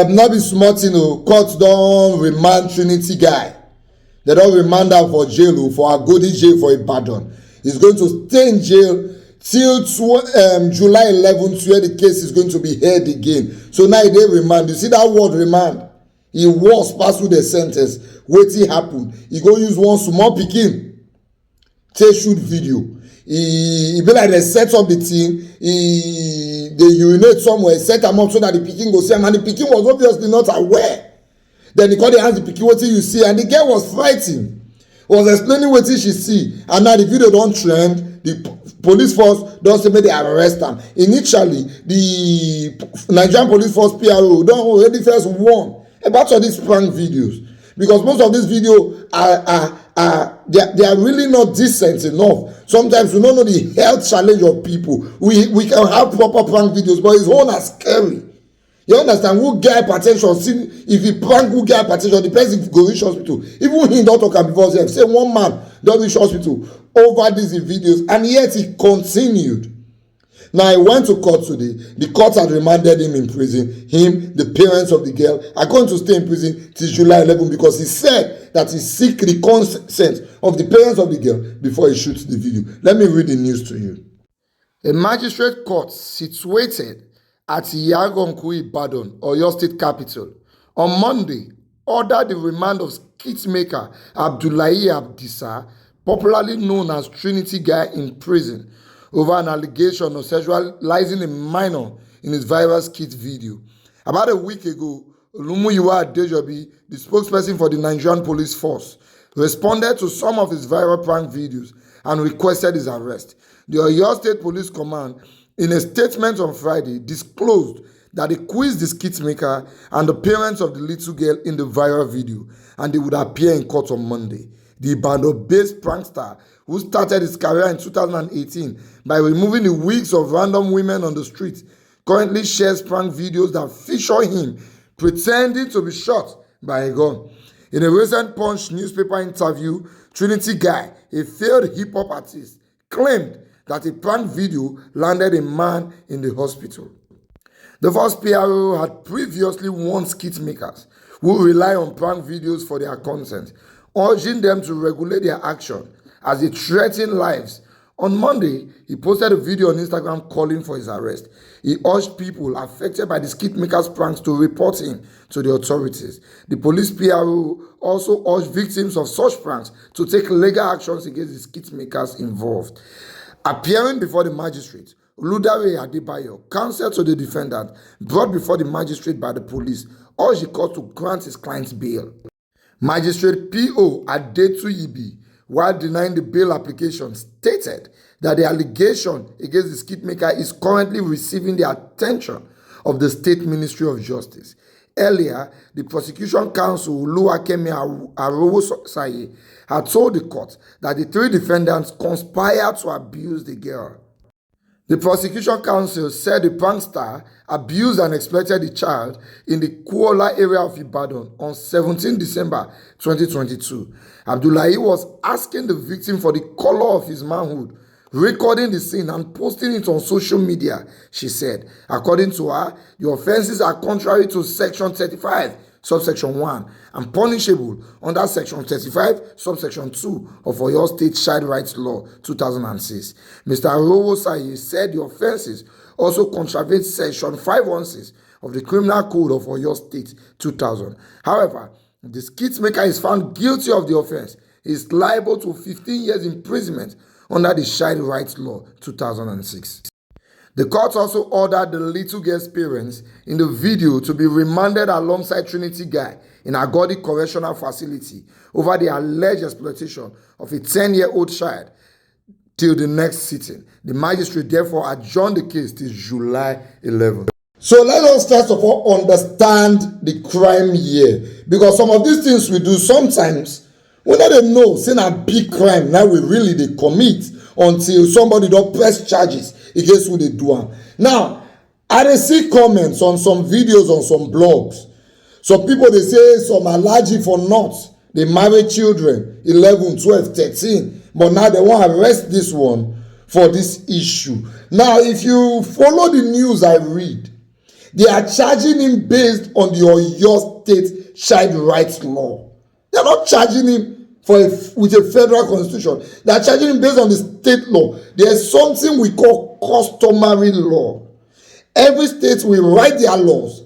Not be smart, court don remand Trinity guy. They don remand am for jail, for Agodi jail for Ibadan. He's going to stay in jail till July 11th, where the case is going to be heard again. So now they remand. You see that word remand? He was pass through the sentence. Wetin happen? He go use one small pikin take shoot video. He be like they set up the thing. They urinate somewhere, set am up so that the pikin go see am, and the pikin was obviously not aware. Then he called the ask the pikin wetin you see, and the girl was fighting, was explaining wetin she see, and now the video don trend. The police force don say make they arrest am. Initially, the Nigerian police force PRO don already first warn about all these prank videos, because most of these videos they are really not decent enough. Sometimes we don't know the health challenge of people. We can have proper prank videos, but it's all as scary. You understand? Who get hypertension? See, if you prank who get hypertension, the person go reach hospital. Even he don't talk am before himself. Say one man don reach hospital over these videos, and yet he continued. Now he went to court today. The court had remanded him in prison. Him, the parents of the girl, are going to stay in prison till July 11 because he said that he seek the consent of the parents of the girl before he shoots the video. Let me read the news to you. A magistrate court situated at Iyaganku, Ibadan, Oyo State Capital, on Monday ordered the remand of skit maker Abdullahi Abdisa, popularly known as Trinity guy, in prison over an allegation of sexualizing a minor in his viral skit video. About a week ago, Olumuyiwa Adejobi, the spokesperson for the Nigerian police force, responded to some of his viral prank videos and requested his arrest. The Oyo State Police Command, in a statement on Friday, disclosed that they quizzed the skit maker and the parents of the little girl in the viral video, and they would appear in court on Monday. The Ibadan-based prankster, who started his career in 2018 by removing the wigs of random women on the street, currently shares prank videos that feature him pretending to be shot by a gun. In a recent Punch newspaper interview, Trinity guy, a failed hip-hop artist, claimed that a prank video landed a man in the hospital. The first PRO had previously warned skit makers who rely on prank videos for their content, urging them to regulate their action as they threaten lives. On Monday, he posted a video on Instagram calling for his arrest. He urged people affected by the skit maker's pranks to report him to the authorities. The police PRO also urged victims of such pranks to take legal actions against the skit makers involved. Appearing before the magistrate, Oludare Adebayo, counsel to the defendant, brought before the magistrate by the police, urged the court to grant his client's bail. Magistrate P.O. Adetuyibi, while denying the bail application, stated that the allegation against the skit maker is currently receiving the attention of the State Ministry of Justice. Earlier, the prosecution counsel, Oluwakemi Arowosaye, had told the court that the three defendants conspired to abuse the girl. The prosecution counsel said the prankster abused and exploited the child in the Kuala area of Ibadan on 17 December 2022. Abdullahi was asking the victim for the color of his manhood, recording the scene and posting it on social media, she said. According to her, the offenses are contrary to Section 35, subsection 1, and punishable under Section 35, subsection 2 of Oyo State Child Rights Law 2006. Mr. Arowosaye said the offenses also contravene Section 516 of the Criminal Code of Oyo State 2000. However, if the skit maker is found guilty of the offense, he is liable to 15 years imprisonment under the Child Rights Law 2006. The court also ordered the little girl's parents in the video to be remanded alongside Trinity guy in Agodi Correctional Facility over the alleged exploitation of a 10-year-old child till the next sitting. The magistrate therefore adjourned the case till July 11. So let us first of all understand the crime here, because some of these things we do sometimes we don't know say na big crime now we really dey commit until somebody don press charges against who dey do am. Now, I dey see comments on some videos on some blogs. Some people dey say some allergy for nuts, dey marry children 11, 12, 13, but now they wan arrest this one for this issue. Now, if you follow the news I read, They are charging him based on the Oyo State child rights law. They are not charging him with a federal constitution. They are charging him based on the state law. There is something we call customary law. Every state will write their laws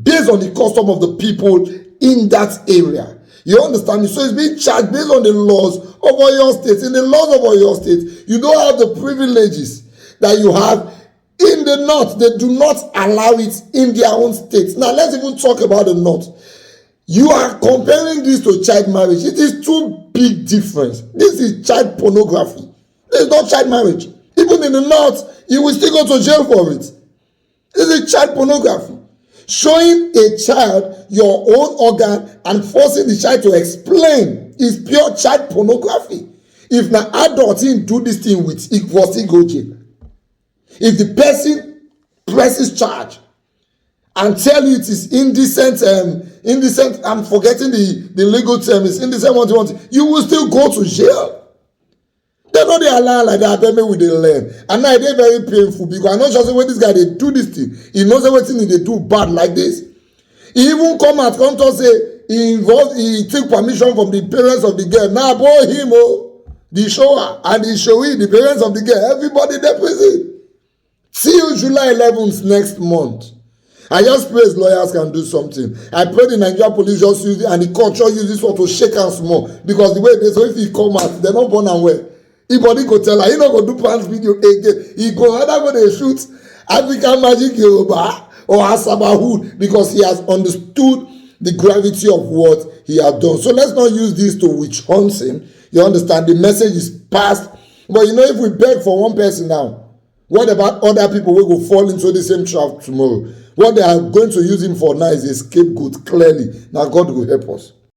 based on the custom of the people in that area. You understand me? So it's being charged based on the laws of Oyo State. In the laws of Oyo State, you don't have the privileges that you have in the north. They do not allow it in their own states. Now let's even talk about the north. You are comparing this to child marriage. It is too big difference. This is child pornography. This is not child marriage. Even in the north, you will still go to jail for it. This is child pornography. Showing a child your own organ and forcing the child to explain is pure child pornography. If na adult him do this thing with, it was still go jail. If the person presses charge and tell you it is indecent, I'm forgetting the legal term, it's indecent what you want, you will still go to jail. They know they allow like that, then we they learn. And now they're very painful because I know just when this guy they do this thing, he knows everything they do bad like this. He even come to say he take permission from the parents of the girl. Now boy him the shower and the showee, the parents of the girl, everybody they prison. Till July 11th next month. I just pray lawyers can do something. I pray the Nigerian police just use it and the culture use this one to shake hands more. Because the way they so if he come out, they're not born and well. If body go tell her, he not go do pants video again. He go either go they shoot African Magic Yoruba or Asabahood because he has understood the gravity of what he has done. So let's not use this to witch hunt him. You understand? The message is passed. But you know, if we beg for one person now, what about other people who will fall into the same trap tomorrow? What they are going to use him for now is a scapegoat, clearly. Now God will help us.